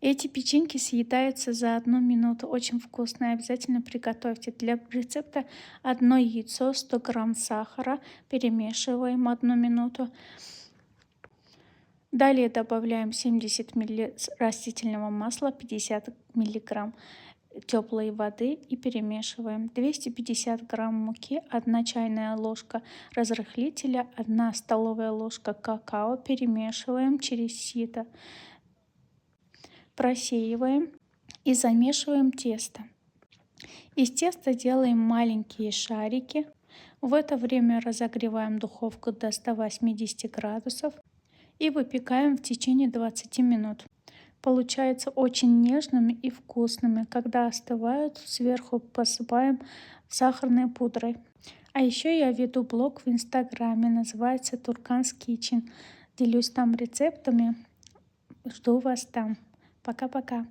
Эти печеньки съедаются за 1 минуту. Очень вкусные. Обязательно приготовьте. Для рецепта 1 яйцо, 100 грамм сахара. Перемешиваем 1 минуту. Далее добавляем 70 мл растительного масла, 50 миллиграмм теплой воды и перемешиваем. 250 грамм муки, 1 чайная ложка разрыхлителя, 1 столовая ложка какао. Перемешиваем через сито. Просеиваем и замешиваем тесто. Из теста делаем маленькие шарики. В это время разогреваем духовку до 180 градусов и выпекаем в течение 20 минут. Получается очень нежными и вкусными. Когда остывают, сверху посыпаем сахарной пудрой. А еще я веду блог в Инстаграме, называется Turkans Kitchen. Делюсь там рецептами. Жду вас там. Пока-пока.